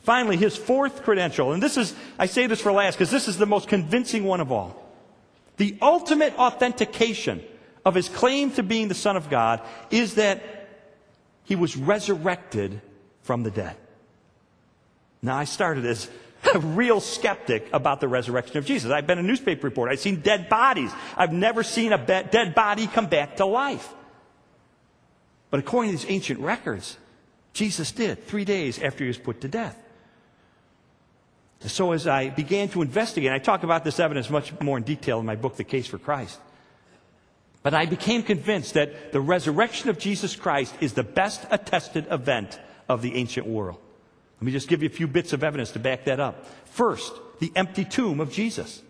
Finally, his fourth credential, and I say this for last because this is the most convincing one of all. The ultimate authentication of his claim to being the Son of God is that he was resurrected from the dead. Now, I started as a real skeptic about the resurrection of Jesus. I've been a newspaper reporter. I've seen dead bodies. I've never seen a dead body come back to life. But according to these ancient records, Jesus did 3 days after he was put to death. So as I began to investigate, I talk about this evidence much more in detail in my book, The Case for Christ. But I became convinced that the resurrection of Jesus Christ is the best attested event of the ancient world. Let me just give you a few bits of evidence to back that up. First, the empty tomb of Jesus.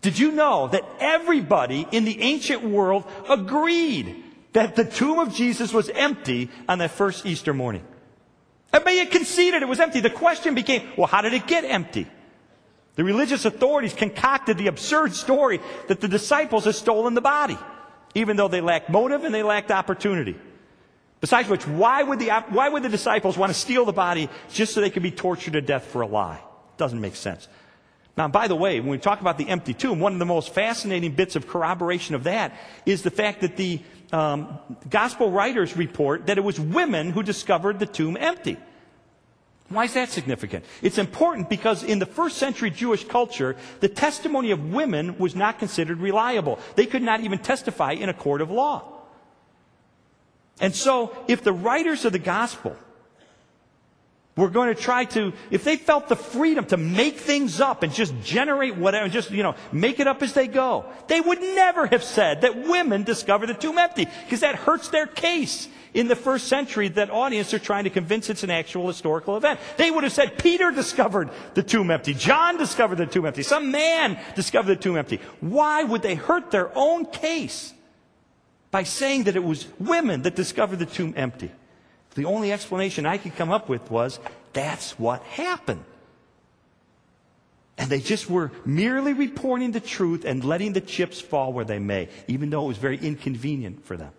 Did you know that everybody in the ancient world agreed that the tomb of Jesus was empty on that first Easter morning? Everybody had conceded it was empty. The question became, well, how did it get empty? The religious authorities concocted the absurd story that the disciples had stolen the body, even though they lacked motive and they lacked opportunity. Besides which, why would the disciples want to steal the body just so they could be tortured to death for a lie? Doesn't make sense. Now, by the way, when we talk about the empty tomb, one of the most fascinating bits of corroboration of that is the fact that the gospel writers report that it was women who discovered the tomb empty. Why is that significant? It's important because in the first century Jewish culture, the testimony of women was not considered reliable. They could not even testify in a court of law. And so, if the writers of the gospel were going to try to, if they felt the freedom to make things up and just generate whatever, just, make it up as they go, they would never have said that women discovered the tomb empty, because that hurts their case in the first century that audience are trying to convince it's an actual historical event. They would have said Peter discovered the tomb empty, John discovered the tomb empty, some man discovered the tomb empty. Why would they hurt their own case by saying that it was women that discovered the tomb empty? The only explanation I could come up with was, that's what happened. And they just were merely reporting the truth and letting the chips fall where they may, even though it was very inconvenient for them.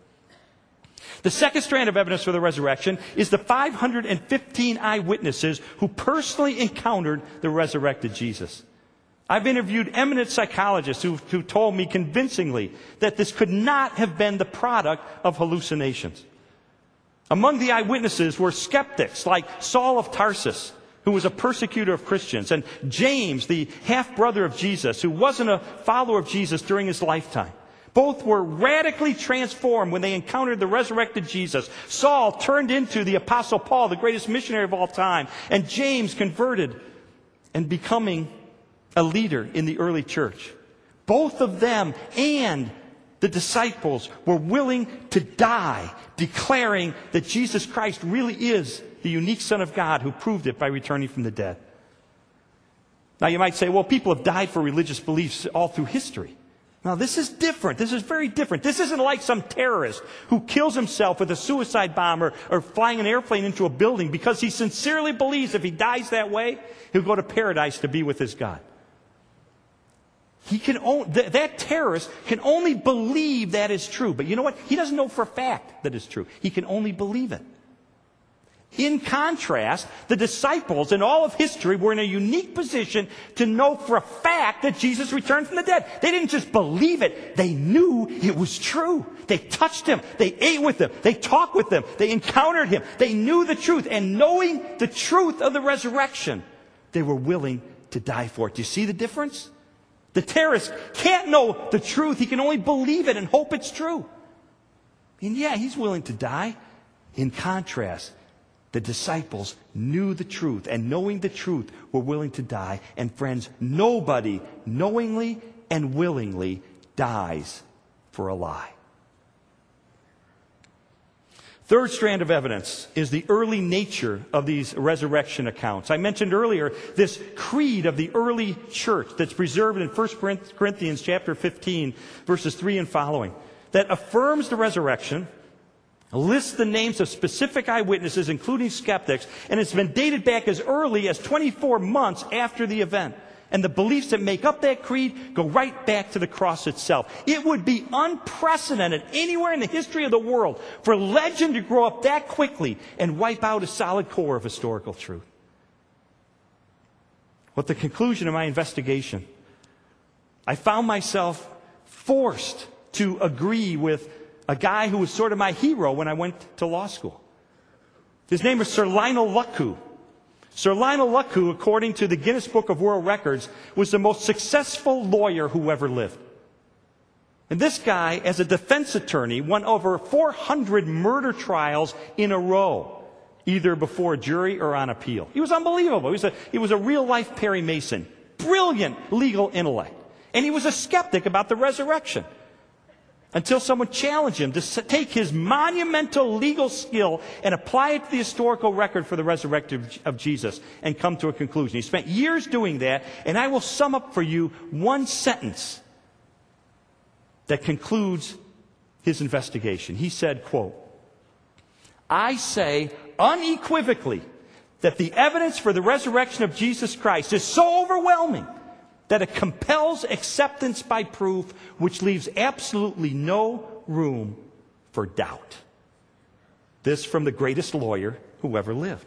The second strand of evidence for the resurrection is the 515 eyewitnesses who personally encountered the resurrected Jesus. I've interviewed eminent psychologists who told me convincingly that this could not have been the product of hallucinations. Among the eyewitnesses were skeptics like Saul of Tarsus, who was a persecutor of Christians, and James, the half-brother of Jesus, who wasn't a follower of Jesus during his lifetime. Both were radically transformed when they encountered the resurrected Jesus. Saul turned into the Apostle Paul, the greatest missionary of all time, and James converted and becoming a leader in the early church. Both of them and the disciples were willing to die, declaring that Jesus Christ really is the unique Son of God who proved it by returning from the dead. Now you might say, well, people have died for religious beliefs all through history. Now this is different. This is very different. This isn't like some terrorist who kills himself with a suicide bomb or flying an airplane into a building because he sincerely believes if he dies that way, he'll go to paradise to be with his God. That terrorist can only believe that is true. But you know what? He doesn't know for a fact that it's true. He can only believe it. In contrast, the disciples in all of history were in a unique position to know for a fact that Jesus returned from the dead. They didn't just believe it. They knew it was true. They touched him. They ate with him. They talked with him. They encountered him. They knew the truth. And knowing the truth of the resurrection, they were willing to die for it. Do you see the difference? The terrorist can't know the truth. He can only believe it and hope it's true. And yeah, he's willing to die. In contrast, the disciples knew the truth, and knowing the truth, were willing to die. And friends, nobody knowingly and willingly dies for a lie. Third strand of evidence is the early nature of these resurrection accounts. I mentioned earlier this creed of the early church that's preserved in 1 Corinthians chapter 15, verses 3 and following, that affirms the resurrection, lists the names of specific eyewitnesses, including skeptics, and it's been dated back as early as 24 months after the event. And the beliefs that make up that creed go right back to the cross itself. It would be unprecedented anywhere in the history of the world for legend to grow up that quickly and wipe out a solid core of historical truth. At the conclusion of my investigation, I found myself forced to agree with a guy who was sort of my hero when I went to law school. His name is Sir Lionel Luckhoo. Sir Lionel Luckhoo, according to the Guinness Book of World Records, was the most successful lawyer who ever lived. And this guy, as a defense attorney, won over 400 murder trials in a row, either before a jury or on appeal. He was unbelievable. He was a real-life Perry Mason. Brilliant legal intellect. And he was a skeptic about the resurrection, until someone challenged him to take his monumental legal skill and apply it to the historical record for the resurrection of Jesus and come to a conclusion. He spent years doing that, and I will sum up for you one sentence that concludes his investigation. He said, quote, "I say unequivocally that the evidence for the resurrection of Jesus Christ is so overwhelming that it compels acceptance by proof, which leaves absolutely no room for doubt." This from the greatest lawyer who ever lived.